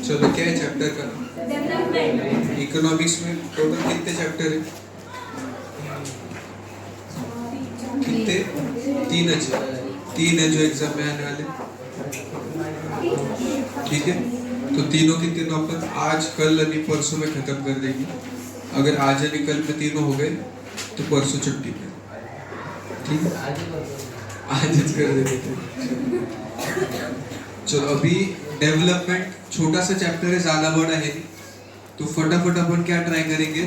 चलो क्या है चैप्टर का नाम? इकोनॉमिक्स में टोटल कितने चैप्टर है? कितने? तीन है जो एग्जाम में आने वाले। ठीक है, तो तीनों की तीनों अपन आज कल यानी परसों में खत्म कर देंगे। अगर आज यानी कल में तीनों हो गए तो परसों छुट्टी पे। ठीक है, आज कर देते। चलो अभी डेवलपमेंट छोटा सा चैप्टर है, ज्यादा बड़ा है, तो फटाफट अपन क्या ट्राई करेंगे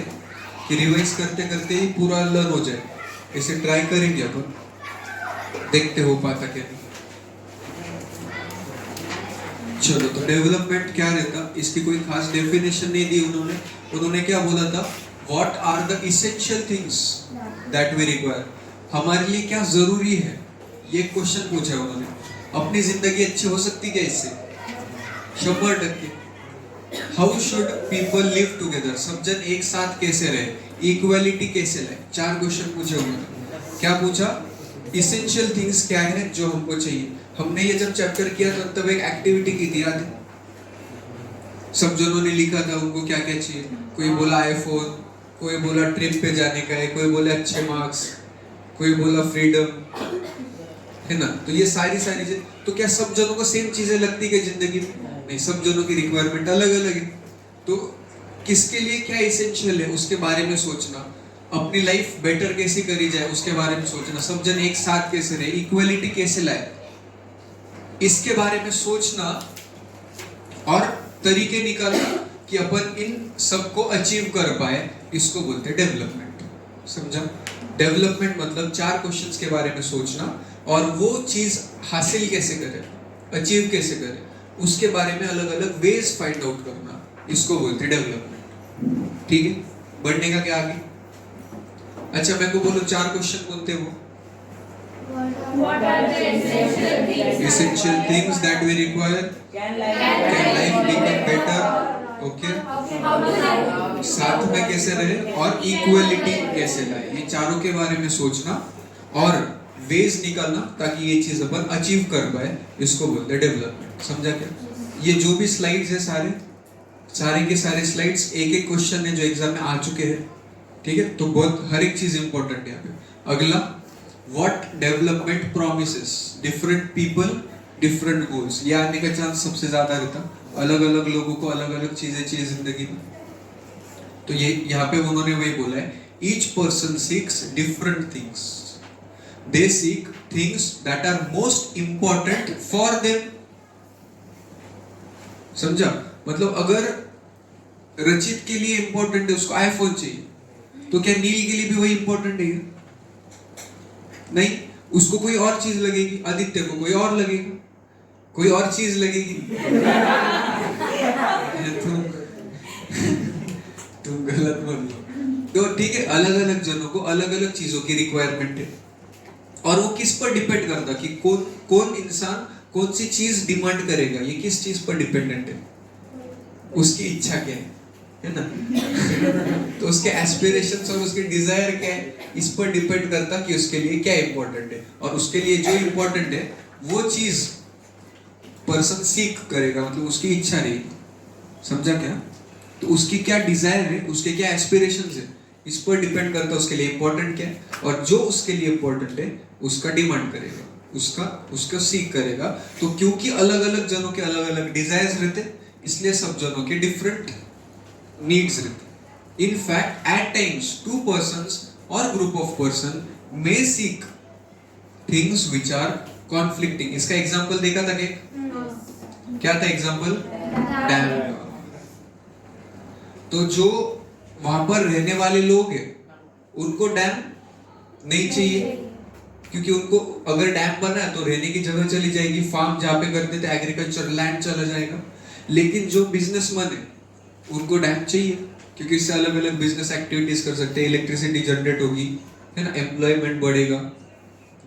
कि रिवाइज करते करते ही पूरा लर्न हो जाए। इसे ट्राई करेंगे अपन, देखते हो पाता क्या नहीं। चलो, तो डेवलपमेंट क्या रहता, इसकी कोई खास डेफिनेशन नहीं दी उन्होंने क्या बोला था, what are the essential things that we require, हमारे लिए क्या जरूरी है, ये क्वेश्चन पूछा है उन्होंने। अपनी जिंदगी अच्छी हो सकती क्या इससे? 100%। How should people live together, सब जन एक साथ कैसे रहे, इक्वालिटी कैसे लाए, 4 क्वेश्चन पूछे उन्होंने। क्या पूछा? इसेंशियल थिंग्स क्या है जो हमको चाहिए। हमने ये जब चैप्टर किया था तब एक एक्टिविटी की थी, याद है? सब जनों ने लिखा था उनको क्या क्या चाहिए। कोई बोला आईफोन, कोई बोला ट्रिप पे जाने का है, कोई बोला अच्छे मार्क्स, कोई बोला फ्रीडम, है ना? तो ये सारी चीजें, तो क्या सब जनों को सेम चीजें लगती है जिंदगी में? नहीं, सब जनों की रिक्वायरमेंट अलग अलग है। तो किसके लिए क्या इसेंशियल है उसके बारे में सोचना, अपनी लाइफ बेटर कैसे करी जाए उसके बारे में सोचना, सब जन एक साथ कैसे रहे, इक्वालिटी कैसे लाए, इसके बारे में सोचना और तरीके निकालना कि अपन इन सबको अचीव कर पाए, इसको बोलते हैं डेवलपमेंट। समझा? डेवलपमेंट मतलब 4 क्वेश्चंस के बारे में सोचना और वो चीज हासिल कैसे करें, अचीव कैसे करें, उसके बारे में अलग अलग वेज फाइंड आउट करना, इसको बोलते हैं डेवलपमेंट। ठीक है, बढ़ने का क्या आगे? अच्छा, मेरे को बोलो 4 क्वेश्चन बोलते हैं वो। What are the essential things that we require? Can life become better? Okay. साथ में कैसे रहे और इक्वलिटी कैसे लाए, ये चारों के बारे में सोचना और वेज निकालना ताकि ये चीज अपन अचीव कर पाए, इसको बोलते हैं डेवलपमेंट। समझा क्या? ये जो भी स्लाइड्स है सारे के सारे स्लाइड्स एक एक क्वेश्चन है जो एग्जाम में आ चुके हैं। ठीक है, तो बहुत हर एक चीज इंपॉर्टेंट है यहाँ पे। अगला, What development promises different people different goals, ये आने का चांस सबसे ज्यादा रहता, अलग अलग लोगों को अलग अलग चीजें चाहिए जिंदगी में। तो ये यहाँ पे उन्होंने वही बोला है, each person seeks different things, they seek things that are most important for them। समझा? मतलब अगर रचित के लिए इंपॉर्टेंट है, उसको आईफोन चाहिए, तो क्या नील के लिए भी वही इंपॉर्टेंट है? नहीं, उसको कोई और चीज लगेगी, आदित्य को कोई और लगेगी, कोई और चीज लगेगी। तुम गलत बोल लो। तो ठीक है, अलग अलग जनों को अलग अलग चीजों की रिक्वायरमेंट है और वो किस पर डिपेंड करता कि कौन इंसान कौन सी चीज डिमांड करेगा, ये किस चीज पर डिपेंडेंट है, उसकी इच्छा क्या है ना? तो उसके एस्पिरेशंस और उसके डिजायर क्या है, इस पर डिपेंड करता कि उसके लिए क्या इंपॉर्टेंट है, और उसके लिए जो इंपॉर्टेंट है वो चीज पर्सन सीख करेगा, मतलब उसकी इच्छा रहेगी। समझा क्या? तो उसकी क्या डिजायर है, उसके क्या एस्पिरेशंस है, इस पर डिपेंड करता है उसके लिए इंपॉर्टेंट क्या है, और जो उसके लिए इंपॉर्टेंट है उसका डिमांड करेगा, उसका सीख करेगा। तो क्योंकि अलग अलग जनों के अलग अलग डिजायर्स रहते, इसलिए सब जनों के डिफरेंट नीड्स रहते। In fact, at times, 2 persons or group of person may seek things which are conflicting। इसका एग्जाम्पल देखा था क्या था एग्जाम्पल? डैम का। तो जो वहां पर रहने वाले लोग हैं उनको डैम नहीं चाहिए, क्योंकि उनको अगर डैम बना है तो रहने की जगह चली जाएगी, फार्म जहाँ पे करते थे एग्रीकल्चर लैंड चला जाएगा। लेकिन जो बिजनेसमैन है उनको डैम चाहिए, क्योंकि इससे अलग अलग बिजनेस एक्टिविटीज कर सकते हैं, इलेक्ट्रिसिटी जनरेट होगी, है ना, एम्प्लॉयमेंट बढ़ेगा,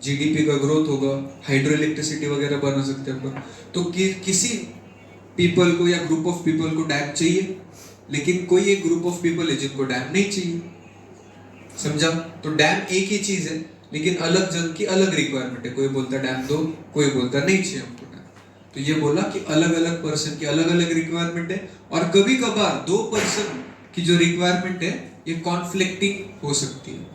जीडीपी का ग्रोथ होगा, हाइड्रो इलेक्ट्रिसिटी वगैरह बना सकते हैं अपन। तो किसी पीपल को या ग्रुप ऑफ पीपल को डैम चाहिए, लेकिन कोई एक ग्रुप ऑफ पीपल है जिनको डैम नहीं चाहिए। समझा? तो डैम एक ही चीज है, लेकिन अलग जन की अलग रिक्वायरमेंट है, कोई बोलता डैम दो, कोई बोलता नहीं चाहिए हमको डैम। तो ये बोला कि अलग अलग पर्सन की अलग अलग रिक्वायरमेंट है, और कभी कभार दो पर्सन की जो रिक्वायरमेंट है ये कॉन्फ्लिक्टिंग हो सकती है।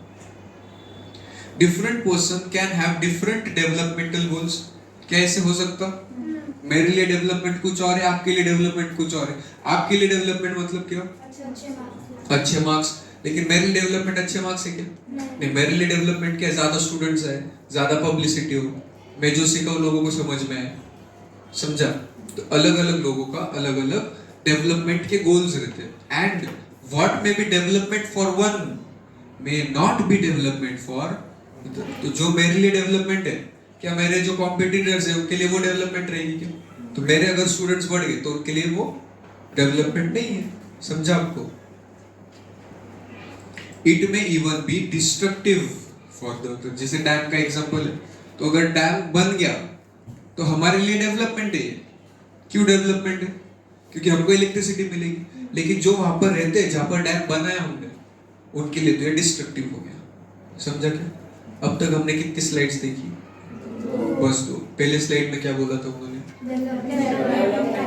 Different person can have different developmental goals. क्या ऐसे हो सकता? मेरे लिए डेवलपमेंट कुछ और है, आपके लिए डेवलपमेंट कुछ और है। आपके लिए डेवलपमेंट मतलब क्या? अच्छे मार्क्स। लेकिन मेरे लिए डेवलपमेंट अच्छे मार्क्स है क्या? नहीं, मेरे लिए डेवलपमेंट क्या है? ज्यादा स्टूडेंट्स है, ज्यादा पब्लिसिटी हो, मैं जो सिखाऊं लोगों को समझ में आए। समझा? तो अलग अलग लोगों का अलग अलग डेवलपमेंट के गोल्स रहते हैं। And what may be development for one may not be development for. तो जो मेरे लिए डेवलपमेंट है, क्या मेरे जो कॉम्पिटिटर्स हैं उनके लिए वो डेवलपमेंट रहेगी क्या? तो मेरे अगर स्टूडेंट्स बढ़ गए तो उनके लिए वो डेवलपमेंट नहीं है। समझा आपको? इट में even be destructive for the. जैसे डैम का एग्जांपल है, तो अगर डैम बन गया तो हमारे लिए डेवलपमेंट है। क्यों डेवलपमेंट है? क्योंकि हमको इलेक्ट्रिसिटी मिलेगी। लेकिन जो वहां पर रहते हैं, जहां पर डैम बनाया हमने, उनके लिए तो ये डिस्ट्रक्टिव हो गया। समझा क्या? अब तक हमने कितनी स्लाइड्स देखी? बस दो। पहले स्लाइड में क्या बोला था उन्होंने?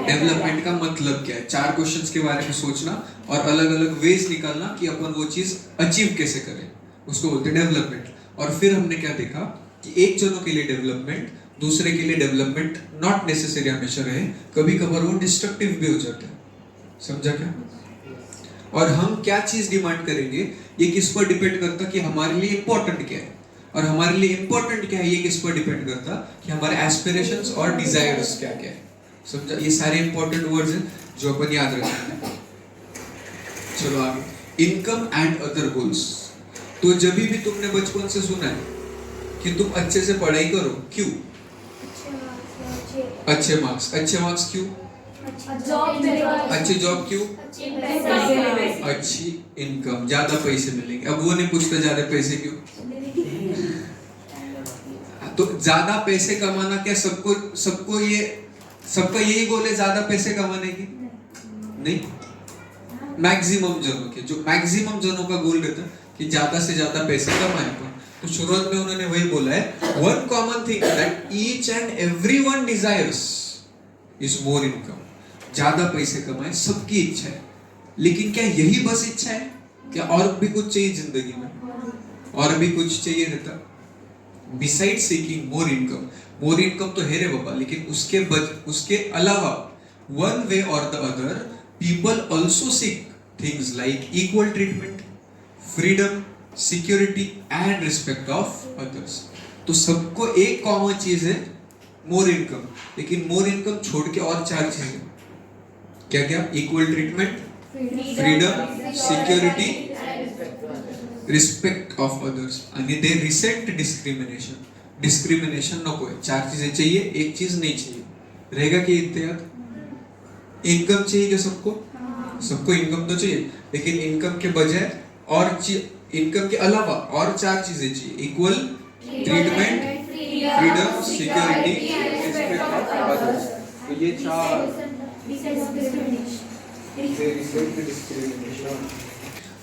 डेवलपमेंट का मतलब क्या है? 4 क्वेश्चंस के बारे में सोचना और अलग अलग वेज निकालना कि अपन वो चीज अचीव कैसे करें, उसको बोलते हैं डेवलपमेंट। और फिर हमने क्या देखा कि एक जनों के लिए डेवलपमेंट, दूसरे के लिए डेवलपमेंट नॉट नेसेसरी हमेशा रहे, कभी कभार वो डिस्ट्रक्टिव भी हो जाता है। समझा क्या? और हम क्या चीज डिमांड करेंगे ये किस पर डिपेंड करता कि हमारे लिए इंपॉर्टेंट क्या है, और हमारे लिए इंपॉर्टेंट क्या है ये किस पर डिपेंड करता कि हमारे एस्पिरेशंस और डिजायर्स क्या क्या है। समझा? ये सारे इंपॉर्टेंट वर्ड्स हैं जो अपन याद रखेंगे। चलो आगे। Income and other goals. तो जब भी तुमने बचपन से सुना है कि तुम अच्छे से पढ़ाई करो, क्यों? अच्छे मार्क्स। अच्छे मार्क्स क्यों? अच्छी जॉब क्यों? अच्छी इनकम, ज्यादा पैसे मिलेंगे। अब वो नहीं पूछता ज्यादा पैसे क्यों। तो ज्यादा पैसे कमाना क्या सबका यही गोल है, ज्यादा पैसे कमाने की? नहीं। मैक्सिमम जनों के, जो मैक्सिमम जनों का गोल रहता है कि ज्यादा से ज्यादा पैसे कमाए। तो शुरुआत में उन्होंने वही बोला है, one common thing that each and everyone desires is more income. ज्यादा पैसे कमाए सबकी इच्छा है, लेकिन क्या यही बस इच्छा है? क्या और भी कुछ चाहिए जिंदगी में? और भी कुछ चाहिए रहता? बिसाइड सीकिंग मोर इनकम तो है रे बाबा, लेकिन उसके अलावा वन वे और the other people also seek things like equal treatment, freedom, security and respect of others. तो सबको एक कॉमन चीज है, मोर इनकम। लेकिन मोर इनकम छोड़ के और 4 चीजें क्या क्या? Equal treatment, freedom, security, respect of others. आणि दे रिसेंट डिस्क्रिमिनेशन नको है। 4 चीजें चाहिए, एक चीज नहीं चाहिए। रहेगा कि इत्यादि? इनकम चाहिए क्या सबको? सबको इनकम तो चाहिए, लेकिन इनकम के बजाय और इनकम के अलावा और 4 चीजें चाहिए। Equal treatment, freedom, security, respect of others. तो ये 4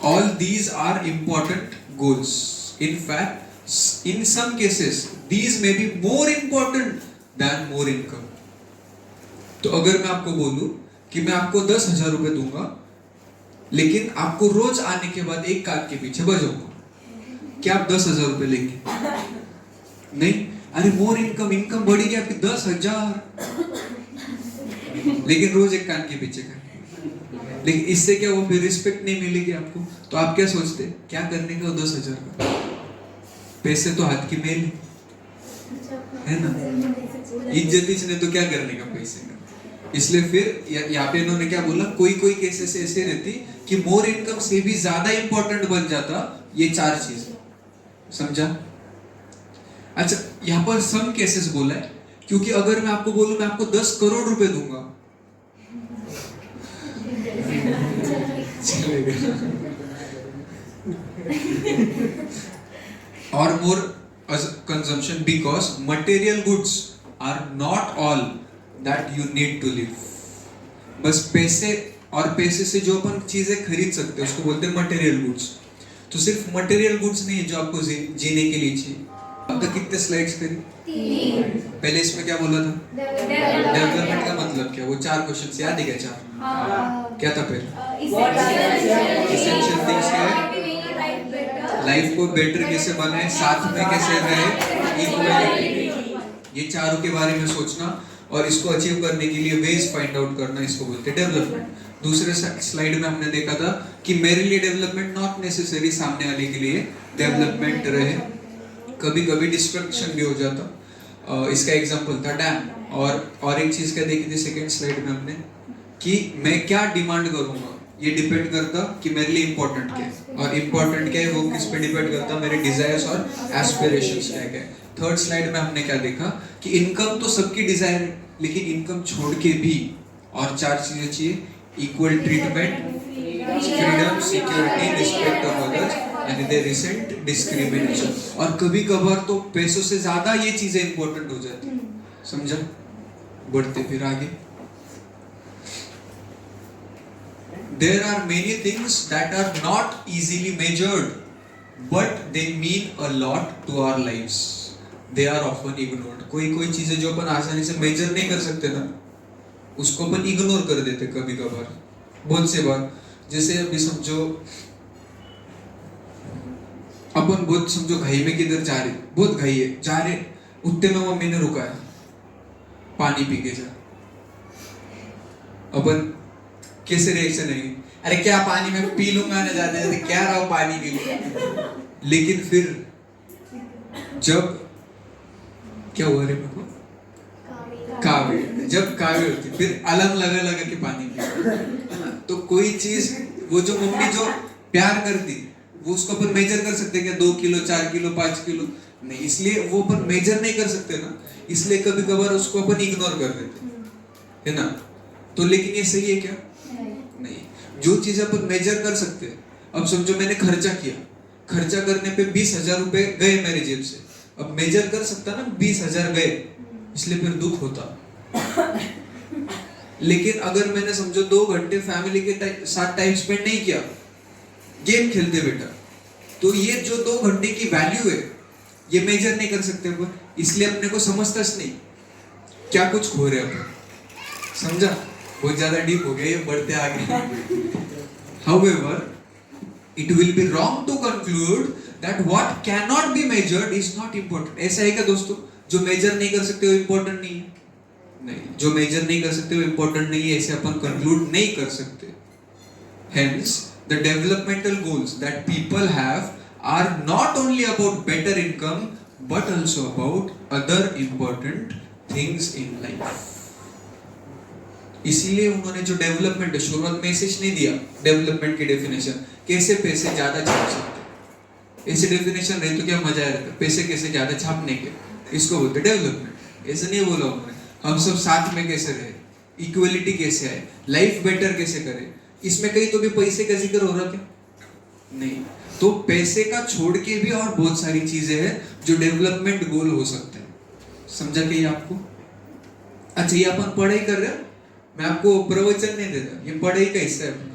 all these are important goals. In fact, in some cases these may be more important than more income. तो अगर मैं आपको बोलूं कि मैं आपको 10,000 रुपए दूंगा, लेकिन आपको रोज आने के बाद एक कान के पीछे बजाऊंगा, क्या आप 10,000 रुपए लेंगे? नहीं। अरे मोर इनकम बढ़ी गई आपकी 10,000, लेकिन रोज एक कान के पीछे का। लेकिन इससे क्या वो फिर रिस्पेक्ट नहीं मिलेगी आपको। तो आप क्या सोचते, क्या करने का 10,000 का? पैसे तो हाथ की मेल है ना, इज्जत इसने तो क्या करने का पैसे का। इसलिए फिर यहाँ पे इन्होंने क्या बोला, कोई कोई केसेस ऐसे रहती कि मोर इनकम से भी ज्यादा इंपॉर्टेंट बन जाता ये 4 चीज। समझा? अच्छा, यहाँ पर सम केसेस बोला है, क्योंकि अगर मैं आपको बोलूं मैं आपको 10 करोड़ रुपए दूंगा, or more consumption because material goods are not all that you need to live. बस पैसे और पैसे से जो अपन चीजें खरीद सकते हैं उसको बोलते हैं मटेरियल गुड्स। तो सिर्फ मटेरियल गुड्स नहीं है जो आपको जीने के लिए चाहिए, अब तक कितने स्लाइड्स करी? 3 पहले इसमें क्या बोला था? डेवलपमेंट का मतलब क्या? वो 4 क्वेश्चंस याद है क्या? 4 क्या था फिर? एसेंशियल थिंग्स क्या है? लाइफ को बेटर कैसे बनाए, साथ में कैसे रहे, इक्वलिटी, ये चारों के बारे में सोचना और इसको अचीव करने के लिए वेज फाइंड आउट करना, इसको बोलते हैं डेवलपमेंट। दूसरे स्लाइड में हमने देखा था कि मेरे लिए डेवलपमेंट नॉट नेसेसरी सामने वाले के लिए डेवलपमेंट रहे, कभी कभी डिस्ट्रक्शन भी हो जाता। इसका एग्जांपल था डैम। और एक चीज क्या देखी थी सेकंड स्लाइड में हमने कि मैं क्या डिमांड करूंगा, ये डिपेंड करता कि मेरे लिए इंपॉर्टेंट क्या है, और इंपॉर्टेंट क्या है वो किस पे डिपेंड करता, मेरे डिजायर्स और एस्पिरेशंस क्या है। थर्ड स्लाइड में हमने क्या देखा कि इनकम तो सबकी डिजायर है, लेकिन इनकम छोड़ के भी और 4 चीजें चाहिए: equal treatment, freedom, security, respect of others and they recent discrimination. और कभी कभार तो पैसों से ज्यादा ये चीजें इंपॉर्टेंट हो जाती, समझा? बढ़ते फिर आगे। There are many things that are not easily measured, but they mean a lot to our lives. They are often ignored. कोई चीजें जो अपन आसानी से मेजर नहीं कर सकते ना, उसको अपन इग्नोर कर देते कभी कभार, बहुत से बार। जैसे अभी समझो अपन बहुत समझो घाई में किधर जा रहे, बहुत घाई है, जा रहे, उतने में मम्मी ने रुकाया, पानी पी के जा। अपन कैसे रिएक्शन है? अरे क्या पानी में पी लूंगा ना, जाते जाते क्या रहा पानी पी लूंगा। लेकिन फिर जब क्या हुआ रे मेरे को? कावे, जब कावे होती फिर अलग लगा लगा के पानी पी। तो कोई चीज वो जो मम्मी जो प्यार करती वो उसको अपन मेजर कर सकते क्या? 2 किलो, 4 किलो, 5 किलो नहीं, इसलिए वो अपन मेजर नहीं कर सकते ना, इसलिए कभी कभार उसको अपन इग्नोर कर देते, है ना? तो लेकिन ये सही है क्या? नहीं। जो चीज अपन मेजर कर सकते हैं, अब समझो मैंने खर्चा किया, खर्चा करने पे 20,000 रुपए गए मेरे जेब से, अब मेजर कर सकता ना 20,000 गए, इसलिए फिर दुख होता। लेकिन अगर मैंने समझो 2 घंटे फैमिली के साथ टाइम स्पेंड नहीं किया, गेम खेलते बेटा, तो ये जो 2 घंटे की वैल्यू है ये मेजर नहीं कर सकते अपन, इसलिए अपने को समझता नहीं क्या कुछ खो रहे अपन, समझा? बहुत ज्यादा डीप हो गया ये, बढ़ते आगे। However, it will be wrong to conclude that what cannot be measured is not important. ऐसा है क्या दोस्तों? जो मेजर नहीं कर सकते वो इम्पोर्टेंट नहीं है? नहीं, जो मेजर नहीं कर सकते वो इम्पोर्टेंट नहीं है, ऐसे अपन कंक्लूड नहीं कर सकते। Hence, the developmental goals that people have are not only about better income but also about other important things in life. इसीलिए उन्होंने जो डेवलपमेंट है, शुरुआत में मैसेज नहीं दिया डेवलपमेंट की डेफिनेशन, कैसे पैसे ज्यादा छाप सकते, ऐसे डेफिनेशन रहे तो क्या मजा आएगा, पैसे कैसे ज्यादा छापने के, इसको बोलते डेवलपमेंट। ऐसे नहीं बोला उन्होंने हम सब साथ में कैसे रहे, इक्वलिटी कैसे आए, लाइफ बेटर कैसे करे, इसमें कहीं तो भी पैसे का जिक्र हो रहा क्या? नहीं। तो पैसे का छोड़ के भी और बहुत सारी चीजें हैं जो डेवलपमेंट गोल हो सकते हैं, समझा कि आपको? अच्छा, ये अपन पढ़ाई कर रहे हैं, मैं आपको प्रवचन नहीं देता, ये पढ़ाई का हिस्सा है।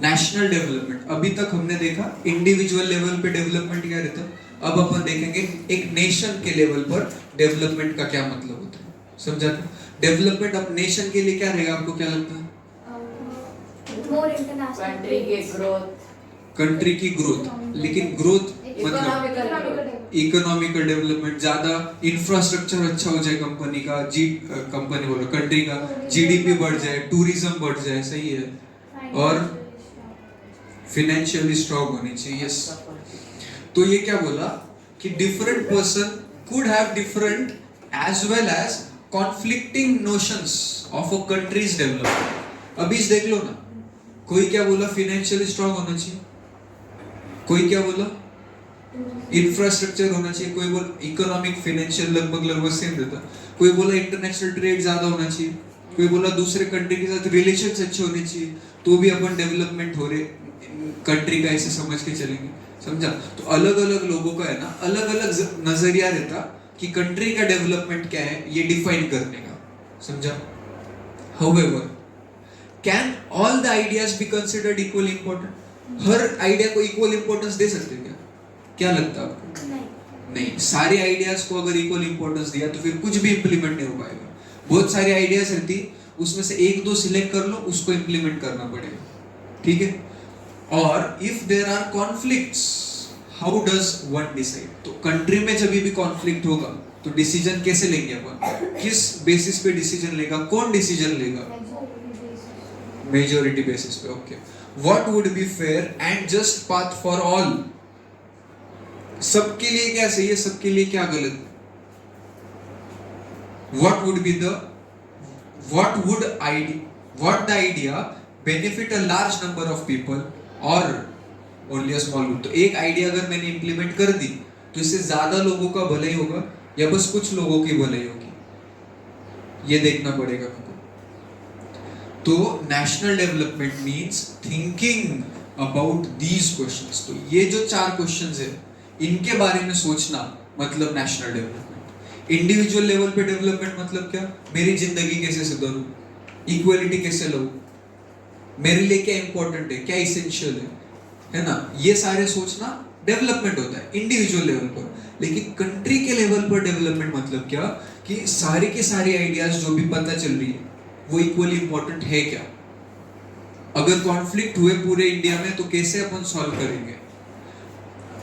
नेशनल डेवलपमेंट, अभी तक हमने देखा इंडिविजुअल लेवल पे डेवलपमेंट क्या रहता, अब अपन देखेंगे एक नेशन के लेवल पर डेवलपमेंट का क्या मतलब होता है, समझा? डेवलपमेंट अब नेशन के लिए क्या रहेगा, आपको क्या लगता है? कंट्री की ग्रोथ, लेकिन ग्रोथ मतलब इकोनॉमिकल डेवलपमेंट, ज्यादा इंफ्रास्ट्रक्चर अच्छा हो जाए कंपनी का, कंपनी बोलो कंट्री का जीडीपी बढ़ जाए, टूरिज्म बढ़ जाए, सही है, और फाइनेंशियली स्ट्रांग होनी चाहिए। यस। तो ये क्या बोला कि different person could have different as well as conflicting notions of a country's development. अभी देख लो ना, कोई क्या बोला फाइनेंशियली स्ट्रांग होना चाहिए, कोई क्या बोला इंफ्रास्ट्रक्चर होना चाहिए, कोई बोला इकोनॉमिक फाइनेंशियल लगभग सेम रहता, कोई बोला इंटरनेशनल ट्रेड ज्यादा होना चाहिए, कोई बोला दूसरे कंट्री के साथ रिलेशंस अच्छे होने चाहिए, तो भी अपन डेवलपमेंट हो रहे कंट्री का ऐसे समझ के चलेंगे, समझा? तो अलग अलग लोगों का है ना अलग अलग नजरिया रहता कि कंट्री का डेवलपमेंट क्या है ये डिफाइन करने का, समझा? However, can all the ideas be considered equally important? Her idea को इक्वल इंपॉर्टेंस दे सकते हैं क्या? क्या लगता है आपको? नहीं. नहीं. सारे आइडियाज को अगर इक्वल इंपॉर्टेंस दिया तो फिर कुछ भी इंप्लीमेंट नहीं हो पाएगा. बहुत सारी आइडियाज रहती, उसमें से एक दो सिलेक्ट कर लो, उसको इंप्लीमेंट करना पड़ेगा. ठीक है. और if there are conflicts, how does one decide? तो कंट्री में जब भी कॉन्फ्लिक्ट होगा तो डिसीजन कैसे लेंगे अपन? किस बेसिस पे डिसीजन लेगा? कौन डिसीजन लेगा? मेजॉरिटी बेसिस पे. Okay. What would be fair and just path for all? सबके लिए क्या सही है, सबके लिए क्या गलत? What would the idea benefit a large number of people or only a small group? तो एक आइडिया अगर मैंने इंप्लीमेंट कर दी तो इससे ज्यादा लोगों का भलाई होगा या बस कुछ लोगों की भलाई होगी, ये देखना पड़ेगा हमको. तो national development means thinking about these questions. तो ये जो 4 क्वेश्चंस है इनके बारे में सोचना मतलब नेशनल डेवलपमेंट. इंडिविजुअल लेवल पे डेवलपमेंट मतलब क्या? मेरी जिंदगी कैसे सुधारूं, इक्वालिटी कैसे लाऊं, मेरे लिए क्या इंपॉर्टेंट है, क्या इसेंशियल है ना? ये सारे सोचना डेवलपमेंट होता है इंडिविजुअल लेवल पर. लेकिन कंट्री के लेवल पर डेवलपमेंट मतलब क्या? कि सारी की सारी आइडियाज जो भी पता चल रही है वो इक्वली इंपॉर्टेंट है क्या? अगर कॉन्फ्लिक्ट हुए पूरे इंडिया में तो कैसे अपन सॉल्व करेंगे?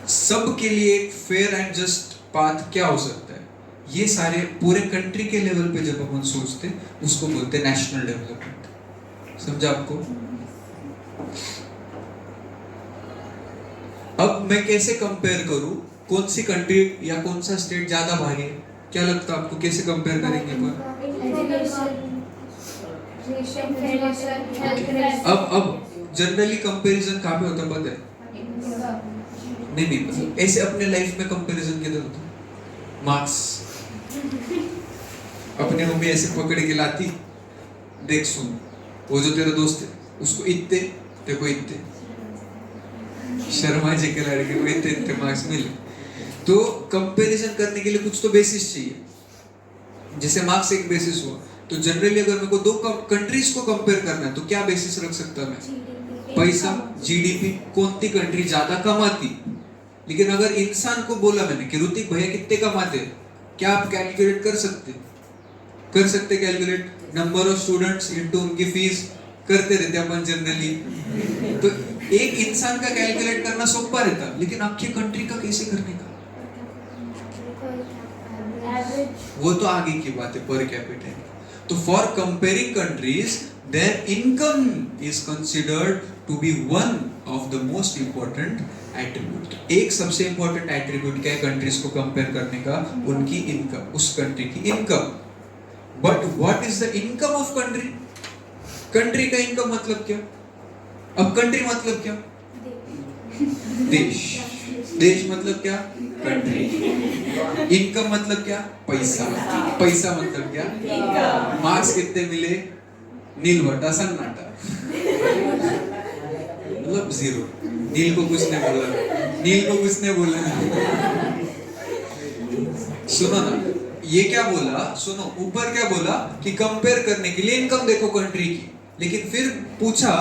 सबके लिए एक फेयर एंड जस्ट पाथ क्या हो सकता है? ये सारे पूरे कंट्री के लेवल पे जब अपन सोचते उसको बोलते हैं नेशनल डेवलपमेंट. समझा आपको? अब मैं कैसे कंपेयर करूं कौन सी कंट्री या कौन सा स्टेट ज्यादा भारी है? क्या लगता है आपको, कैसे कंपेयर करेंगे अपन? अब जनरली कंपैरिजन कहाँ पे होता है पता है? नहीं मतलब ऐसे अपने लाइफ में कंपैरिजन किधर होता है? मार्क्स. अपने मम्मी ऐसे पकड़ के लाती, देख सुन वो जो तेरा दोस्त है उसको इतने, देखो इतने, शर्मा जी के लड़के को इतने इतने मार्क्स मिले. तो कंपैरिजन करने के लिए कुछ तो बेसिस चाहिए. जैसे मार्क्स एक बेसिस हुआ तो जनरली अगर मेरे को 2 कंट्रीज को कंपेयर करना है तो क्या बेसिस रख सकता मैं? पैसा, जीडीपी, कौन सी कंट्री ज्यादा कमाती. लेकिन अगर इंसान को बोला मैंने कि ऋतिक भैया कितने कमाते, क्या आप कैलकुलेट कर सकते? Calculate number of students into उनकी फीस करते रहते अपन जनरली. तो एक इंसान का कैलकुलेट करना सोपा रहता, लेकिन आखिर कंट्री का कैसे करने का? वो तो आगे की बात है, पर कैपिटा. तो for comparing countries their income is considered to be one of the most important attribute. एक सबसे इंपॉर्टेंट एट्रीब्यूट क्या है कंट्रीज को कंपेयर करने का? उनकी इनकम, उस कंट्री की income. But what is the income of country? Country का इनकम मतलब क्या? अब कंट्री मतलब क्या? देश. देश मतलब क्या? कंट्री. इनकम मतलब क्या? पैसा. पैसा मतलब क्या? मार्क्स कितने मिले? नील बटा सन्नाटा, मतलब 0. नील को कुछ नहीं बोला. सुनो ना, ये क्या बोला? सुनो, ऊपर क्या बोला कि कंपेयर करने के लिए इनकम देखो कंट्री की. लेकिन फिर पूछा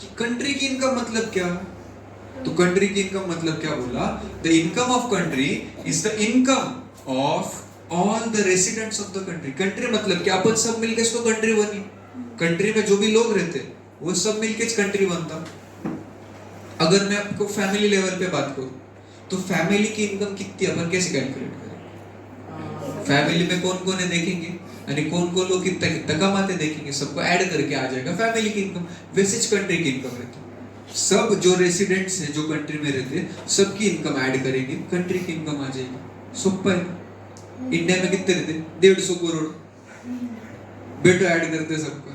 कि कंट्री की इनकम मतलब क्या? तो कंट्री की इनकम मतलब क्या बोला? The income of country is the income of all the residents of the country. Country मतलब क्या? अपन सब मिलके इसको कंट्री बनी. कंट्री में जो भी लोग रहते वो सब मिलके कंट्री बनता. अगर मैं आपको फैमिली लेवल पे बात करूं तो फैमिली की इनकम कितनी अपन कैसे कैलकुलेट करें? फैमिली में कौन कौन है देखेंगे, यानी कौन कौन लोग कितना कितना कमाते देखेंगे, सबको ऐड करके आ जाएगा फैमिली की इनकम. वैसे कंट्री की इनकम रहती है. सब जो रेसिडेंट्स हैं जो कंट्री में रहते हैं सबकी इनकम ऐड करेंगे, कंट्री की इनकम आ जाएगी. सुपर है. इंडिया में कितने रहते? 150 करोड़. बेटो ऐड करते सबका,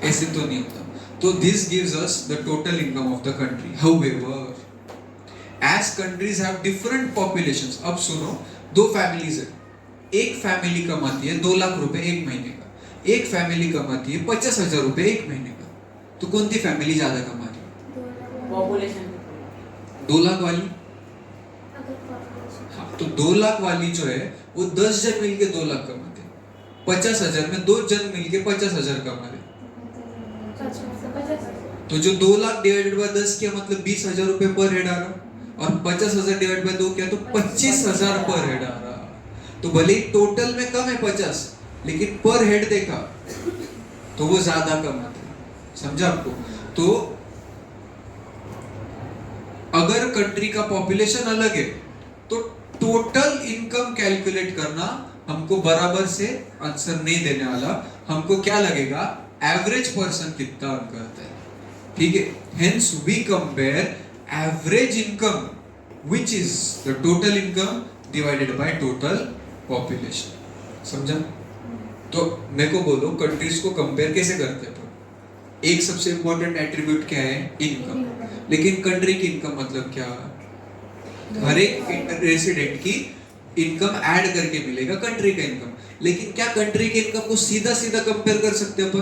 ऐसे तो नहीं होता. तो this gives us the total income of the country. However, as countries have different populations. अब सुनो, 2 फैमिलीज है. एक फैमिली कमाती है 2 लाख रुपए एक महीने का, एक फैमिली कमाती है 50,000 रुपए एक महीने का. तो कौन सी फैमिली ज्यादा कमा रही है? पॉपुलेशन 2 लाख वाली. हाँ, तो 2 लाख वाली जो है वो 10 जन मिलके 2 लाख कमाते हैं. 50,000 में 2 जन मिलके 50,000 कमा रहे. तो जो 2 लाख डिवाइडेड बाय 10 किया मतलब 20,000 रुपए पर हेड आ रहा. और 50,000 डिवाइड बाय 2 क्या, तो 25,000 पर हेड आ रहा। तो भले ही टोटल में कम है 50, लेकिन पर हेड देखा तो वो ज्यादा कमाते हैं। समझा आपको? तो अगर कंट्री का पॉपुलेशन अलग है तो टोटल इनकम कैलकुलेट करना हमको बराबर से आंसर नहीं देने वाला। हमको क्या लगेगा, एवरेज पर्सन कितना अर्न करता है, ठीक है। Hence we compare average income which is the total income divided by total population. समझा? तो मेरे को बोलो कंट्रीज को कंपेयर कैसे करते हैं? एक सबसे इंपॉर्टेंट एट्रीब्यूट क्या है, इनकम। लेकिन कंट्री की इनकम मतलब क्या, हर एक रेसिडेंट की इनकम ऐड करके मिलेगा कंट्री का इनकम। लेकिन क्या कंट्री के इनकम को सीधा सीधा कंपेयर कर सकते हैं अपन?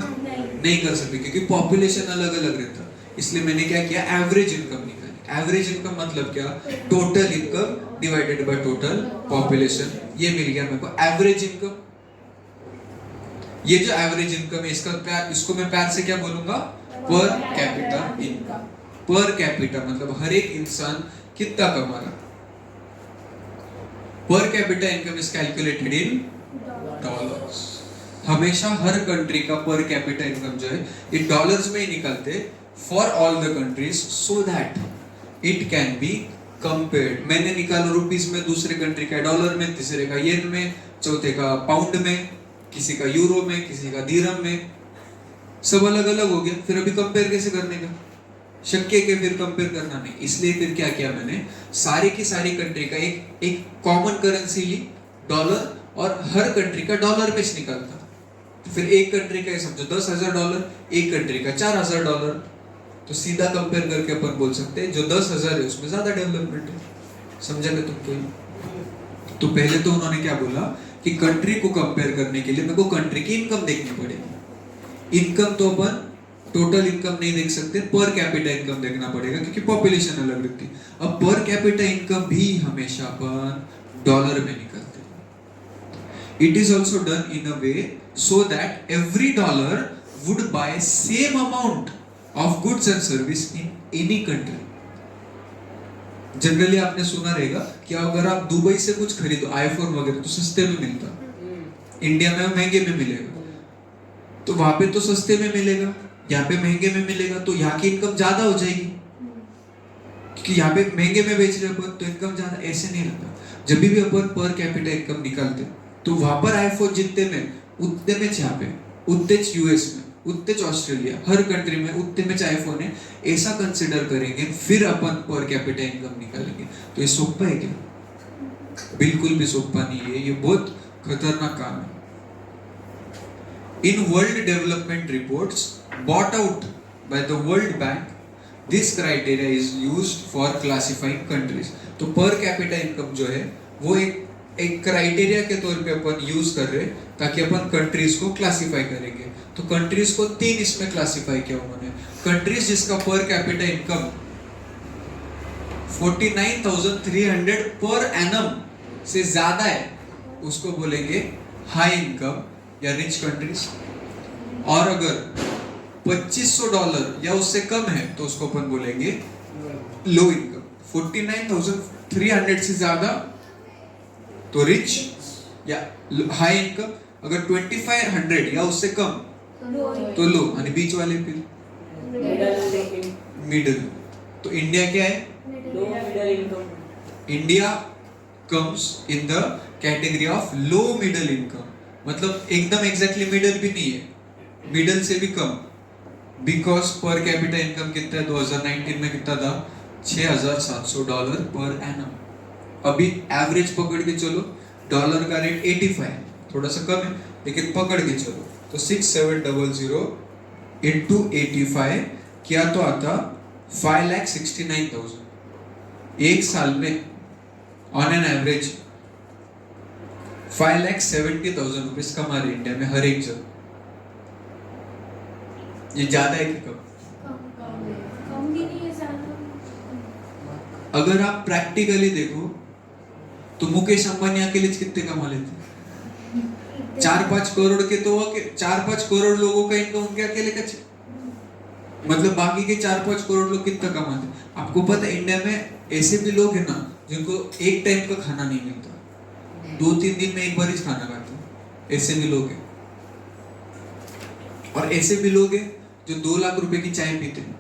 नहीं कर सकते, क्योंकि पॉपुलेशन अलग अलग रहता है। इसलिए मैंने क्या किया, एवरेज इनकम निकाली। एवरेज इनकम मतलब क्या, total income divided by total population. ये मिल गया मेरे को एवरेज इनकम। ये जो एवरेज इनकम है इसको मैं प्यार से क्या बोलूंगा, per capita income. Per capita मतलब हर एक इंसान कितना कमा रहा। Per capita income is calculated in dollars. हमेशा हर कंट्री का पर कैपिटा इनकम जो है ये डॉलर्स में ही निकलते for all the countries, so that it can be compared. मैंने निकाला रुपीस में, दूसरे कंट्री का डॉलर में, तीसरे का येन में, चौथे का पाउंड में, किसी का यूरो में, किसी का दिरहम में, सब अलग अलग हो गया। फिर अभी कंपेयर कैसे करने का, शक्य के फिर कंपेयर करना नहीं। इसलिए फिर क्या किया मैंने, सारी की सारी कंट्री का एक कॉमन करेंसी ली, डॉलर, और हर कंट्री का डॉलर में से निकालता। तो फिर एक कंट्री का समझो $10,000, एक कंट्री का $4,000। तो सीधा कंपेयर करके अपन बोल सकते हैं जो 10,000 है उसमें ज्यादा डेवलपमेंट है। समझा क्या तुमको? तो पहले तो उन्होंने क्या बोला कि कंट्री को कंपेयर करने के लिए मेरे को कंट्री की इनकम देखनी पड़ेगी। इनकम तो अपन टोटल इनकम नहीं देख सकते, पर कैपिटा इनकम देखना पड़ेगा, क्योंकि पॉपुलेशन अलग रहती है। अब पर कैपिटा इनकम भी हमेशा अपन डॉलर में निकलते हैं। It is also done in a way so that every dollar would buy same amount of goods and service in any country. Generally आपने सुना रहेगा कि अगर आप दुबई से कुछ खरीदो, आईफोन वगैरह, तो सस्ते में मिलता, इंडिया में महंगे में मिलेगा। तो वहां पे तो सस्ते में मिलेगा, यहाँ पे महंगे में मिलेगा, तो यहाँ की इनकम ज्यादा हो जाएगी, क्योंकि यहाँ पे महंगे में बेच रहे अपन, तो इनकम ज्यादा। ऐसे नहीं रहता। जब भी अपन पर कैपिटा इनकम निकालते तो वहां पर आईफोन जितने में उतने में यहाँ पे, उतने यूएस में, उतने ऑस्ट्रेलिया, हर कंट्री में उतने में आईफोन है, ऐसा कंसिडर करेंगे, फिर अपन पर कैपिटा इनकम निकालेंगे। तो ये सोपा है क्या? बिल्कुल भी सोपा नहीं है, ये बहुत खतरनाक काम है। In World Development Reports bought out by the World Bank, this criteria is used for classifying countries. तो per capita income जो है वो एक क्राइटेरिया के तौर पे अपन यूज कर रहे हैं ताकि अपन कंट्रीज को क्लासिफाई करेंगे। तो कंट्रीज को 3 इसमें क्लासिफाई किया उन्होंने। कंट्रीज जिसका per capita income 49,300 per annum से ज्यादा है उसको बोलेंगे हाई इनकम या रिच कंट्रीज। और अगर $2,500 या उससे कम है तो उसको अपन बोलेंगे लो इनकम। 49,300 से ज्यादा तो रिच या हाई इनकम, अगर 2,500 या उससे कम तो लो, यानी बीच वाले फिर मिडिल। तो इंडिया क्या है? Middle income. India comes in the category of low middle income, मतलब एकदम एग्जैक्टली मिडिल भी नहीं है, मिडिल से भी कम। बिकॉज पर कैपिटा इनकम कितना है 2019 में कितना था? $6,700 पर एनम। अभी एवरेज पकड़ के चलो, डॉलर का रेट 85 है, थोड़ा सा कम है लेकिन पकड़ के चलो, तो 6,700 into 85 क्या तो आता 5,69,000। एक साल में ऑन एन एवरेज 5,70,000 रुपीज कमा रहे इंडिया में हर एक जन। ये ज्यादा है कि कम? कम भी नहीं है, ज्यादा। अगर आप प्रैक्टिकली देखो तो मुकेश अंबानी अकेले कितने कमा लेते? 4-5 करोड़ के, तो 4-5 करोड़ लोगों का इनकम उनके अकेले का मतलब बाकी के 4-5 करोड़ लोग कितना कमाते हैं? आपको पता है इंडिया में ऐसे भी लोग हैं ना जिनको एक टाइम का खाना नहीं मिलता, 2-3 दिन में एक बार ही खाना खाते हैं, ऐसे भी लोग हैं। और ऐसे भी लोग हैं जो 2 लाख रुपए की चाय पीते हैं।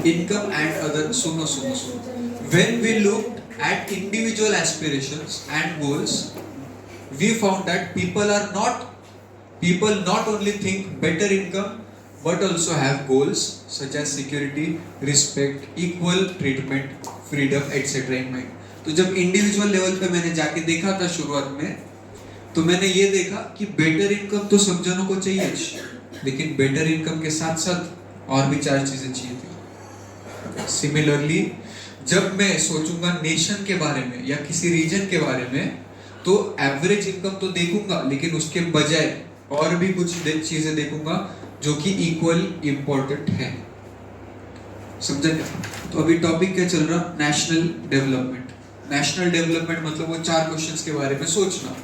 इनकम एंड अदर, सुनो सुनो सुनो, when we looked at individual aspirations and goals, we found that people not only think better income but also have goals such as security, respect, equal treatment, freedom, etc. in mind. तो जब individual level पे मैंने जाके देखा था शुरुआत में, तो मैंने ये देखा कि बेटर इनकम तो सब जनों को चाहिए, लेकिन बेटर इनकम के साथ साथ और भी 4 चीजें चाहिए थी। सिमिलरली जब मैं सोचूंगा नेशन के बारे में या किसी रीजन के बारे में, तो एवरेज इनकम तो देखूंगा, लेकिन उसके बजाय और भी कुछ चीजें देखूंगा जो कि इक्वल इम्पोर्टेंट है। समझा क्या? तो अभी टॉपिक क्या चल रहा? National development. नेशनल डेवलपमेंट मतलब वो 4 क्वेश्चंस के बारे में सोचना।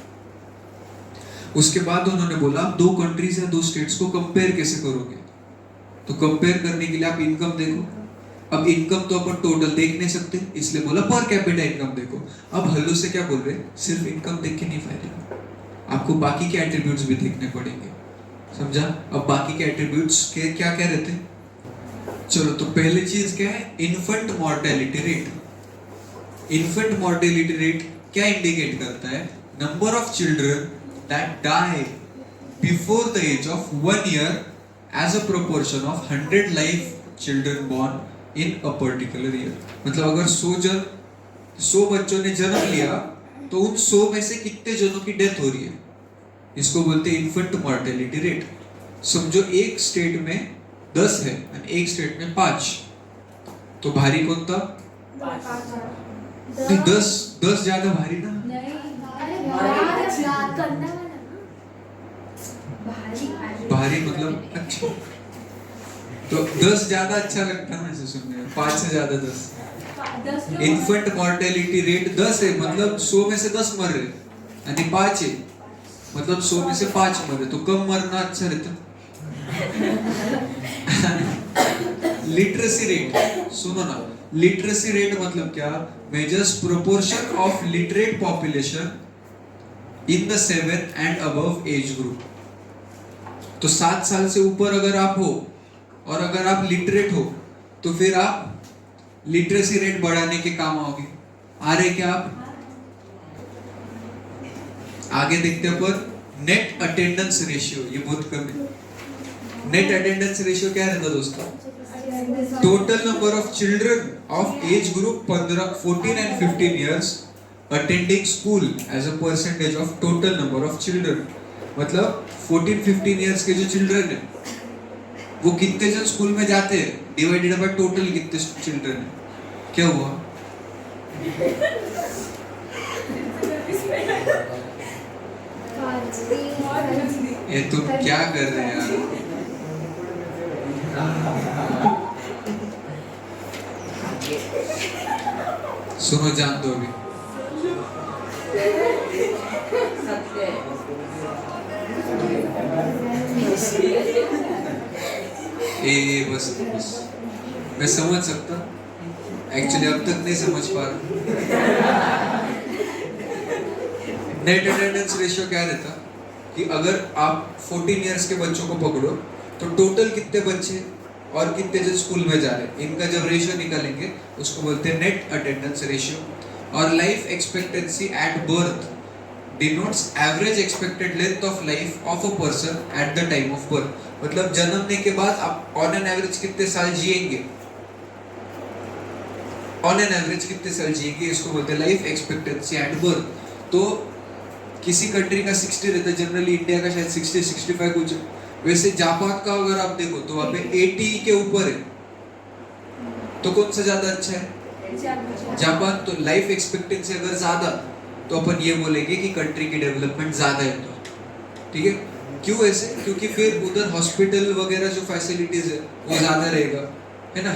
उसके बाद उन्होंने बोला 2 कंट्रीज या 2 स्टेट्स को कंपेयर कैसे करोगे? तो कंपेयर करने के लिए आप इनकम देखो। अब इनकम तो अपन टोटल देख नहीं सकते, इसलिए बोला पर कैपिटा इनकम देखो। अब हल्लू से क्या बोल रहे? सिर्फ इनकम देख के नहीं फायदा, आपको बाकी के एट्रीब्यूट्स भी देखने पड़ेंगे। समझा? अब बाकी के एट्रीब्यूट्स के क्या क्या रहते हैं? चलो, तो पहली चीज क्या है? Infant mortality rate. Infant mortality rate क्या इंडिकेट करता है? Number of children that die before the age of 1 year as a proportion of 100 live children born in a particular year. मतलब अगर 100 बच्चों ने जन्म लिया तो उन 100 में से कितने जनों की डेथ हो रही है, इसको बोलते हैं इन्फेंट मॉर्टेलिटी रेट। समझो एक स्टेट में 10 है और एक स्टेट में 5, तो भारी कौन था? 10 ज्यादा भारी ना? भारी मतलब अच्छा, तो 10 ज्यादा अच्छा लगता है ना ऐसे सुनने में, 5 से ज्यादा 10। इन्फेंट मॉर्टेलिटी रेट 10 है, मतलब 100 में से 10 मर रहे, यानी 5 है, मतलब 100 में से 5 मर रहे, तो कम मरना अच्छा रहता। लिटरेसी रेट, सुनो ना, लिटरेसी रेट मतलब क्या? Measures proportion of literate population in the 7 and above age group. तो 7 साल से ऊपर अगर आप हो और अगर आप लिटरेट हो तो फिर आप लिटरेसी रेट बढ़ाने के काम आओगे। आ रहे क्या आप? आगे देखते हैं पर नेट अटेंडेंस रेशियो, ये बहुत कम है। नेट अटेंडेंस रेशियो क्या रहता दोस्तों? Total number of children of age group 14 and 15 years attending school as a percentage of total number of children. मतलब 14-15 इयर्स के जो चिल्ड्रन है वो कितने जन स्कूल में जाते हैं डिवाइडेड बाय टोटल कितने चिल्ड्रन है। क्या हुआ? ये तुम क्या कर रहे हैं यार? सुनो, जान दो अभी। बस मैं समझ सकता, एक्चुअली अब तक नहीं समझ पा रहा। नेट अटेंडेंस रेशियो क्या रहता कि अगर आप 14 इयर्स के बच्चों को पकड़ो तो टोटल कितने बच्चे और कितने जो स्कूल में जा रहे हैं, इनका जब रेशियो निकालेंगे उसको बोलते हैं नेट अटेंडेंस रेशियो। और life expectancy at birth denotes average expected length of life of a person at the time of birth. मतलब जन्मने के बाद आप ऑन एन एवरेज कितने साल जिएंगे, ऑन एन एवरेज कितने साल जिएंगे, इसको बोलते हैं लाइफ एक्सपेक्टेंसी एट बर्थ। तो किसी कंट्री का 60 रहता है, जनरली इंडिया का शायद 60-65 कुछ। वैसे जापान का अगर आप देखो तो वहाँ पे 80 के ऊपर है, तो कौन सा ज्यादा अच्छा है? जापान। तो लाइफ एक्सपेक्टेंसी अगर ज्यादा तो अपन ये बोलेंगे कि कंट्री की डेवलपमेंट ज्यादा है। तो ठीक है, क्यों ऐसे? क्योंकि फिर उधर हॉस्पिटल वगैरह जो फैसिलिटीज है वो ज्यादा रहेगा, है ना।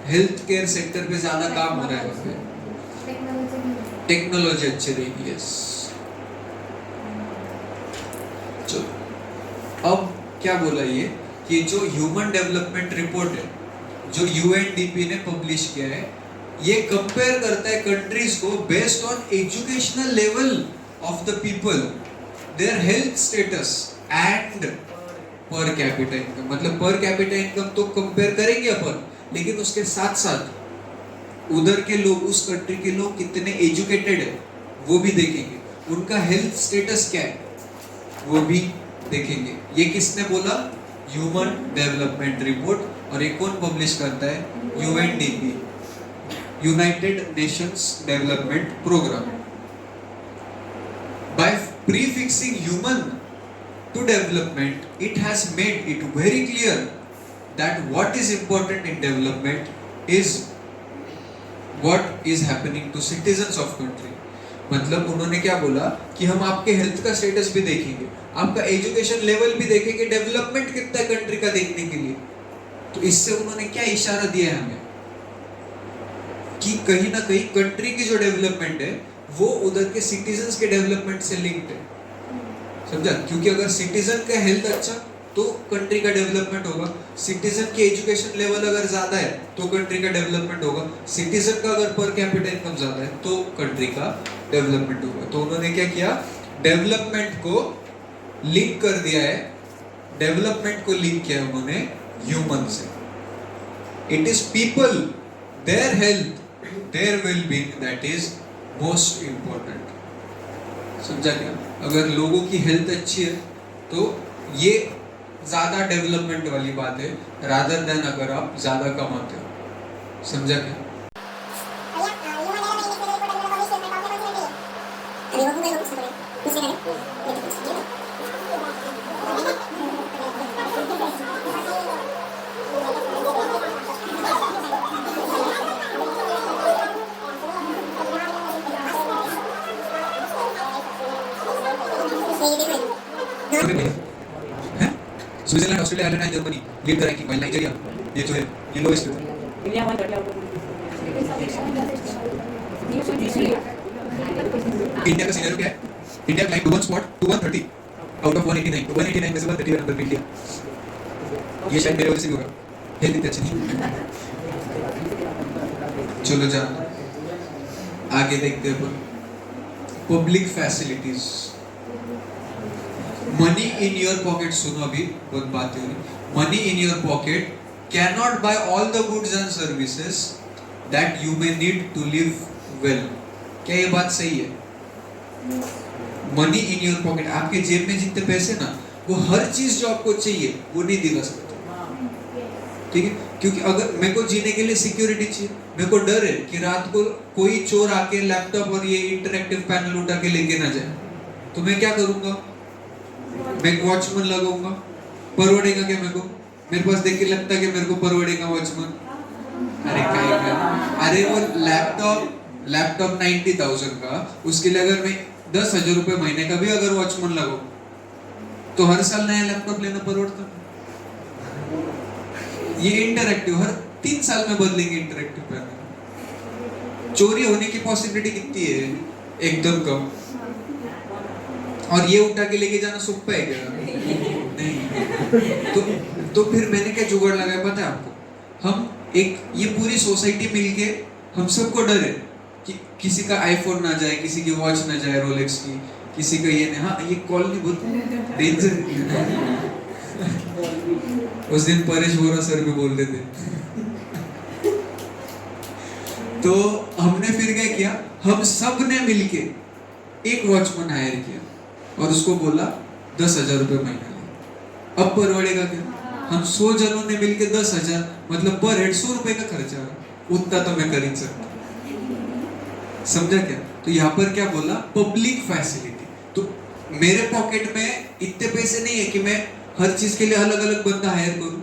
हेल्थ केयर सेक्टर पे ज्यादा काम हो रहा है वहाँ पे। टेक्नोलॉजी अच्छी रहेगी। यस, चलो अब क्या बोला ये कि जो ह्यूमन डेवलपमेंट रिपोर्ट है जो यूएनडीपी ने पब्लिश किया है, ये कंपेयर करता है कंट्रीज को based on educational level of the people, their health status and per capita income. मतलब पर कैपिटा इनकम तो कंपेयर करेंगे अपन, लेकिन उसके साथ साथ उधर के लोग, उस कंट्री के लोग कितने एजुकेटेड है वो भी देखेंगे, उनका हेल्थ स्टेटस क्या है वो भी देखेंगे। ये किसने बोला? Human Development Report. और ये कौन पब्लिश करता है? UNDP, United Nations Development Programme. By prefixing human to development, it has made it very clear that what is important in development is what is happening to citizens of country। मतलब उन्होंने क्या बोला कि हम आपके health का status भी देखेंगे, आपका एजुकेशन लेवल भी देखेंगे, डेवलपमेंट कितना है कंट्री का देखने के लिए। तो इससे उन्होंने क्या इशारा दिया है हमें कि कहीं ना कहीं कंट्री की जो डेवलपमेंट है वो उधर के सिटीजन्स के डेवलपमेंट से लिंक्ड है। समझा? क्योंकि अगर सिटीजन का हेल्थ अच्छा तो कंट्री का डेवलपमेंट होगा, सिटीजन की एजुकेशन लेवल अगर ज्यादा है तो कंट्री का डेवलपमेंट होगा, सिटीजन का अगर पर कैपिटा इनकम ज्यादा है तो कंट्री का डेवलपमेंट होगा। तो उन्होंने क्या किया? डेवलपमेंट को लिंक कर दिया है, डेवलपमेंट को लिंक किया उन्होंने ह्यूमन से। It is people, their health, their wellbeing that is most important. समझा क्या? अगर लोगों की हेल्थ अच्छी है तो ये ज्यादा डेवलपमेंट वाली बात है, रादर देन अगर आप ज्यादा कमाते हो। समझा क्या? Switzerland, Australia, Ireland and Germany lead the ranking, while Nigeria ये जो है ये लोएस्ट है। इंडिया 130 आउट ऑफ इंडिया का सिनेरियो क्या है? India climb to one spot to 130 out of 189। तो 189 में से 130 नंबर इंडिया। ये शायद मेरे वजह से भी होगा, हेल्थ इतनी अच्छी नहीं। चलो जा आगे देखते हैं। Public facilities, money in your pocket. सुनो अभी बहुत बात हो रही। Money in your pocket can not buy all the goods and services that you may need to live well. क्या ये बात सही है? मनी इन योर पॉकेट, आपके जेब में जितने पैसे ना, वो हर चीज जो आपको चाहिए वो नहीं दिला सकते। ठीक है? क्योंकि अगर मेरे को जीने के लिए सिक्योरिटी चाहिए, मेरे को डर है कि रात को कोई चोर आके लैपटॉप और ये इंटरैक्टिव पैनल उठा के लेके ना जाए, तो मैं क्या करूंगा? मैं वॉचमैन लगाऊंगा। परवड़ेगा क्या मेरे को? मेरे पास देख के लगता है कि मेरे को परवड़ेगा वॉचमैन? अरे क्या, अरे वो लैपटॉप 90,000 का, उसके लिए अगर मैं 10,000 रुपए महीने का भी अगर वॉचमैन लगाऊं तो हर साल नया लैपटॉप लेना परवड़ता। ये इंटरैक्टिव हर 3 साल में बदलेंगे इंटरैक्टिव पैनल। चोरी होने की पॉसिबिलिटी कितनी है? एकदम कम। और ये उठा के लेके जाना सुख है क्या? नहीं। तो फिर मैंने क्या जुगाड़ लगाया पता है आपको? हम एक ये पूरी सोसाइटी मिलके, हम सबको डर है कि किसी का आईफोन ना जाए, किसी की वॉच ना जाए रोलेक्स की, किसी का ये नहीं। हाँ, ये कॉलोनी बहुत डेंजर। उस दिन परेश वोरा सर भी बोलते थे। तो हमने फिर क्या किया? हम सब ने मिलके एक वॉचमैन हायर किया और उसको बोला 10,000 रुपए महीना ले। अब परवड़ेगा क्या? हम 100 जनों ने मिलके 10,000, मतलब पर हेड 100 रुपए का खर्चा, उतना तो मैं कर ही सकता। समझा क्या? तो यहाँ पर क्या बोला? Public facility. तो मेरे पॉकेट में इतने पैसे नहीं है कि मैं हर चीज के लिए अलग अलग बंदा हायर करूं,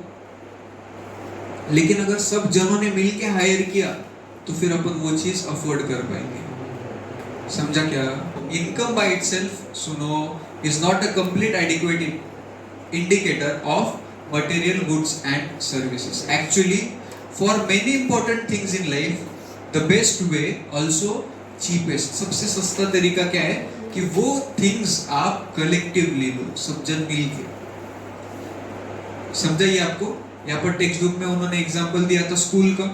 लेकिन अगर सब जनों ने मिलके हायर किया तो फिर अपन वो चीज अफोर्ड कर पाएंगे। समझा क्या? इनकम बाय इटसेल्फ, सुनो, is not a complete adequate indicator of material goods and services. Actually, for many important things in life, the best way also cheapest, सबसे सस्ता तरीका क्या है कि वो थिंग्स आप कलेक्टिवली लो, सब जन मिल के। समझा ये आपको? यहाँ पर टेक्स्ट बुक में उन्होंने एग्जांपल दिया था स्कूल का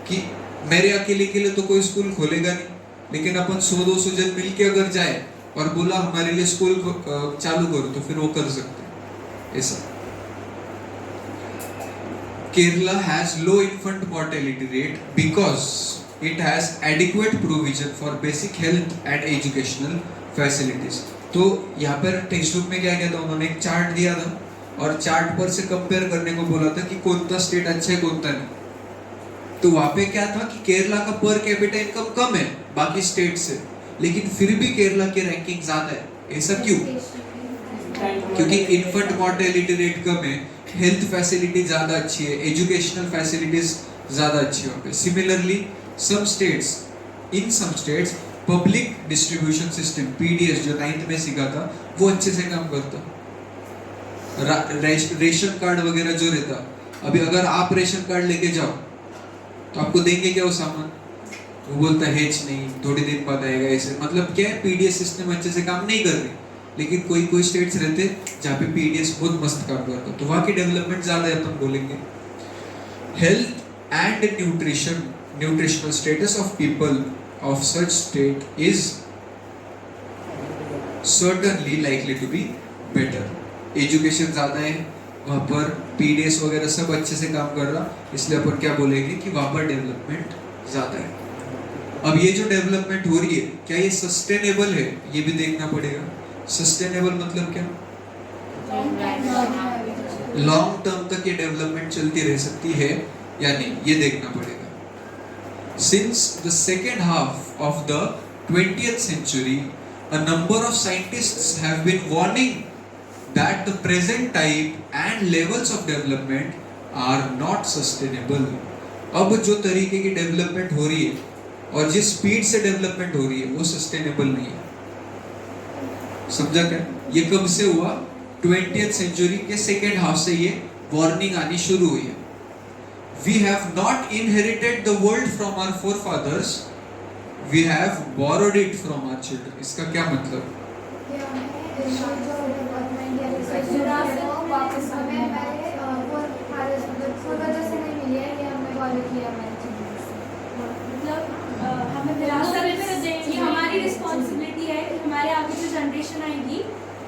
कि मेरे अकेले के लिए तो कोई स्कूल खोलेगा नहीं, लेकिन अपन 100-200 जन मिल के अगर जाए और बोला हमारे लिए स्कूल चालू करो तो फिर वो कर सकते हैं। ऐसा Kerala has low infant mortality rate because it has adequate provision for basic health and educational facilities. तो यहाँ पर टेक्स्ट बुक में क्या किया था उन्होंने, एक चार्ट दिया था और चार्ट पर से कंपेयर करने को बोला था कि कौन सा स्टेट अच्छा है कौन सा नहीं। तो वहाँ पे क्या था कि केरला का पर कैपिटा इनकम कम है बाकी स्टेट से, लेकिन फिर भी केरला की रैंकिंग ज्यादा है। ऐसा क्यों? क्योंकि इन्फेंट मॉर्टेलिटी रेट कम है, हेल्थ फैसिलिटी ज्यादा अच्छी है, एजुकेशनल फैसिलिटीज ज्यादा अच्छी है वहाँ पे। Similarly some states public distribution system PDS जो 9th में सीखा था वो अच्छे से काम करता। रेशन कार्ड वगैरह जो रहता, अभी अगर आप रेशन कार्ड लेके जाओ तो आपको देंगे क्या वो सामान? वो बोलता है नहीं, थोड़ी दिन बाद आएगा। ऐसे मतलब क्या है, पीडीएस सिस्टम अच्छे से काम नहीं कर रही। लेकिन कोई स्टेट्स रहते जहाँ पे पीडीएस बहुत मस्त काम करता, तो वहाँ की डेवलपमेंट ज्यादा है अपन बोलेंगे। Health and nutritional status of people of such state is certainly likely to be better. Education ज्यादा है वहाँ पर, पीडीएस वगैरह सब अच्छे से काम कर रहा, इसलिए अपन क्या बोलेंगे कि वहाँ पर डेवलपमेंट ज्यादा है। अब ये जो डेवलपमेंट हो रही है क्या ये सस्टेनेबल है, ये भी देखना पड़ेगा। सस्टेनेबल मतलब क्या? लॉन्ग टर्म तक ये डेवलपमेंट चलती रह सकती है या नहीं, ये देखना पड़ेगा। Since the second half of the 20th century, a number of scientists have been warning that the present type and levels of development are not sustainable. अब जो तरीके की डेवलपमेंट हो रही है और जिस स्पीड से डेवलपमेंट हो रही है वो सस्टेनेबल नहीं है। समझा क्या? ये कब से हुआ? 20th century के सेकेंड हाफ से ये वार्निंग आनी शुरू हुई है। We have not inherited the world from our forefathers, we have borrowed it from our children. इसका क्या मतलब? वापस हमें हमारे पूर्वजों से नहीं मिली है, ये हमने फॉलो किया हमारी चीज़ों से। मतलब हमें विरासत में ये हमारी रिस्पॉन्सिबिलिटी है कि हमारे आगे जो जनरेशन आएगी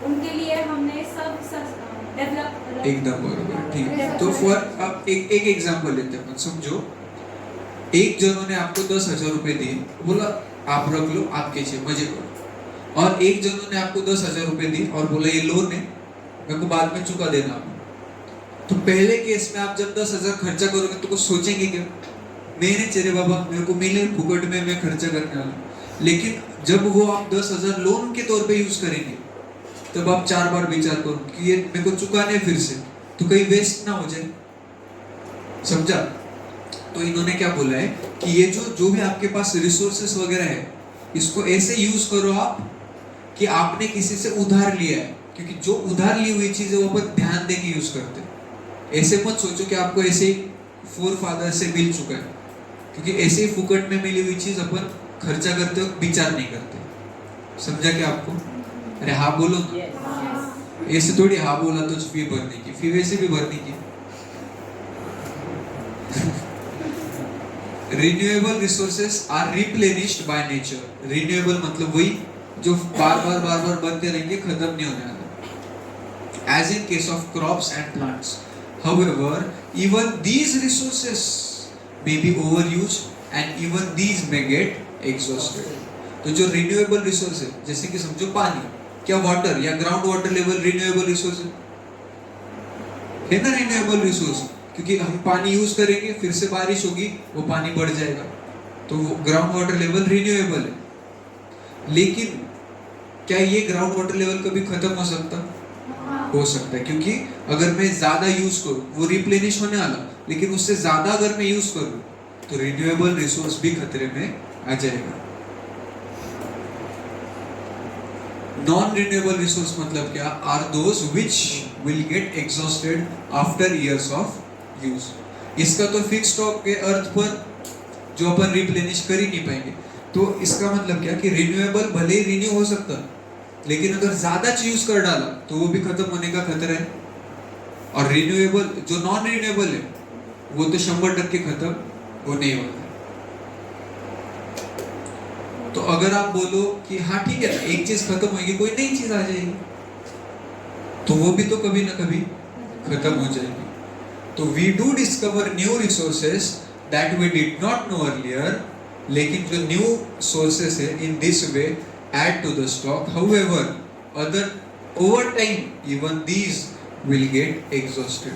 उनके लिए हमने सब डेवलप। एकदम बरोबर, ठीक है। तो फॉर अब एक एग्जांपल लेते हैं। समझो एक जनों ने आपको 10,000 रुपए दिए, बोला आप रख लो, आपके चाहिए मजे करो। और एक जनों ने आपको 10,000 रुपए दिए और बोला ये लोन है, मेरे को बाद में चुका देना। तो पहले केस में आप जब 10,000 खर्चा करोगे तो कुछ सोचेंगे क्या? मेरे चेरे बाबा मेरे को मिले फुकट में, मैं खर्चा करने वाला। लेकिन जब वो आप 10,000 लोन के तौर पे यूज करेंगे तब आप 4 बार विचार करो कि ये मेरे को चुकाने फिर से, तो कहीं वेस्ट ना हो जाए। समझा? तो इन्होंने क्या बोला है कि ये जो भी आपके पास रिसोर्सेस वगैरह है इसको ऐसे यूज करो आप कि आपने किसी से उधार लिया है, क्योंकि जो उधार ली हुई चीज है वो अपन ध्यान दे के यूज करते हैं। ऐसे मत सोचो कि आपको ऐसे ही फोर फादर से मिल चुका है, क्योंकि ऐसे ही फुकट में मिली हुई चीज अपन खर्चा करते वक्त विचार नहीं करते। समझा क्या आपको? अरे हाँ बोलो ना, ऐसे थोड़ी हाँ बोला तो फी भरने की, फी वैसे भी भरने की। Renewable resources are replenished by nature. Renewable मतलब वही जो बार बार बनते रहेंगे, खत्म नहीं होने वाला। As in case of crops and plants. However, even these resources may be overused and even these may get exhausted. तो जो रिन्यूएबल रिसोर्स है, जैसे कि समझो पानी, क्या वाटर या ground water level renewable resource है ना? रिन्यूएबल रिसोर्स, क्योंकि हम पानी यूज करेंगे फिर से बारिश होगी वो पानी बढ़ जाएगा, तो ग्राउंड वाटर लेवल रिन्यूएबल है। लेकिन क्या ये ग्राउंड वाटर लेवल कभी खत्म हो सकता? हो सकता है, क्योंकि अगर मैं ज्यादा यूज करूं वो रिप्लेनिश होने वाला, लेकिन उससे ज्यादा अगर मैं यूज करूं तो रिन्यूएबल रिसोर्स भी खतरे में आ जाएगा। नॉन रिन्यूएबल रिसोर्स मतलब क्या? Are those which will get exhausted after years of use. इसका तो फिक्स स्टॉक के अर्थ पर जो अपन रिप्लेनिश कर ही नहीं पाएंगे। तो इसका मतलब क्या कि रिन्यूएबल भले ही रिन्यू हो सकता, लेकिन अगर ज्यादा यूज कर डाला तो वो भी खत्म होने का खतरा है। और रिन्यूएबल जो नॉन रिन्यूएबल है वो तो 100% खत्म होने ही वाला है। तो अगर आप बोलो कि हाँ ठीक है ना, एक चीज खत्म होगी कोई नई चीज आ जाएगी, तो वो भी तो कभी ना कभी खत्म हो जाएगी। तो we do discover new resources that we did not know earlier, लेकिन जो न्यू सोर्सेस है in this way add to the stock. However other over time even these will get exhausted.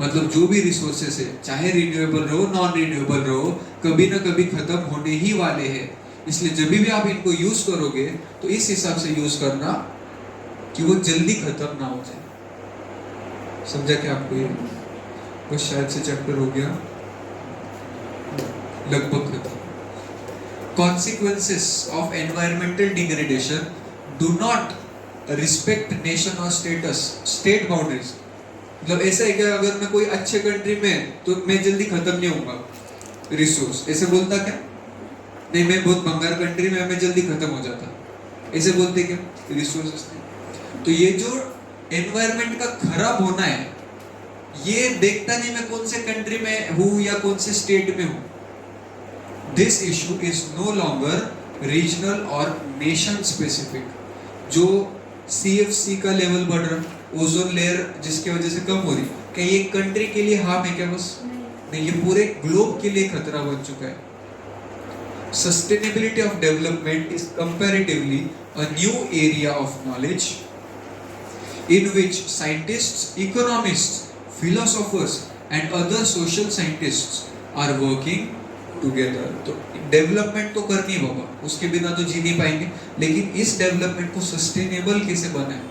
मतलब जो भी रिसोर्सेस है, चाहे रिन्यूएबल रहो non renewable रहो, कभी ना कभी खत्म होने ही वाले हैं। इसलिए जब भी आप इनको यूज करोगे तो इस हिसाब से यूज करना कि वो जल्दी खत्म ना हो जाए। समझा क्या आपको? ये बस शायद से चैप्टर हो गया लगभग खत्म। Consequences of environmental degradation do not respect nation or state boundaries। मतलब ऐसा है कि अगर मैं कोई अच्छे कंट्री में तो मैं जल्दी खत्म नहीं होऊंगा रिसोर्स, ऐसे बोलता क्या? नहीं, मैं बहुत भंगार कंट्री में मैं जल्दी खत्म हो जाता, ऐसे बोलते क्या रिसोर्सेस? तो ये जो एनवायरनमेंट का खराब होना है ये देखता नहीं मैं कौन से कंट्री में हूँ या कौन से स्टेट में हूँ। This issue is no longer regional और नेशन स्पेसिफिक। जो CFC का लेवल बढ़ रहा, ओजोन लेयर जिसकी वजह से कम हो रही, क्या ये कंट्री के लिए हार्म है क्या? बस नहीं, ये पूरे ग्लोब के लिए खतरा बन चुका है। Sustainability of development is comparatively a new area of knowledge in which scientists, economists, philosophers and other social scientists are working together। तो डेवलपमेंट तो करनी बाबा, उसके बिना तो जी नहीं पाएंगे, लेकिन इस डेवलपमेंट को सस्टेनेबल कैसे बनाए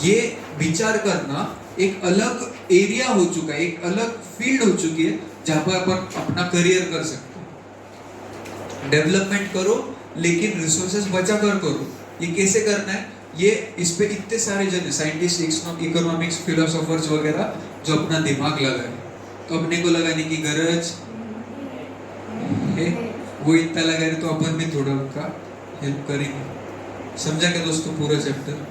ये विचार करना एक अलग एरिया हो चुका है, एक अलग फील्ड हो चुकी है जहां पर अपन अपना करियर कर सकते हैं। डेवलपमेंट करो लेकिन रिसोर्सेज बचा कर करो। ये कैसे करना है, ये इस पे इतने सारे जन है, साइंटिस्ट, इकोनॉमिक्स, फिलोसोफर्स वगैरह, जो अपना दिमाग लगाए। तो अपने को लगाने की गरज है, वो इतना लगा रहे तो अपन भी थोड़ा उनका हेल्प करेंगे। समझा क्या दोस्तों पूरा चैप्टर?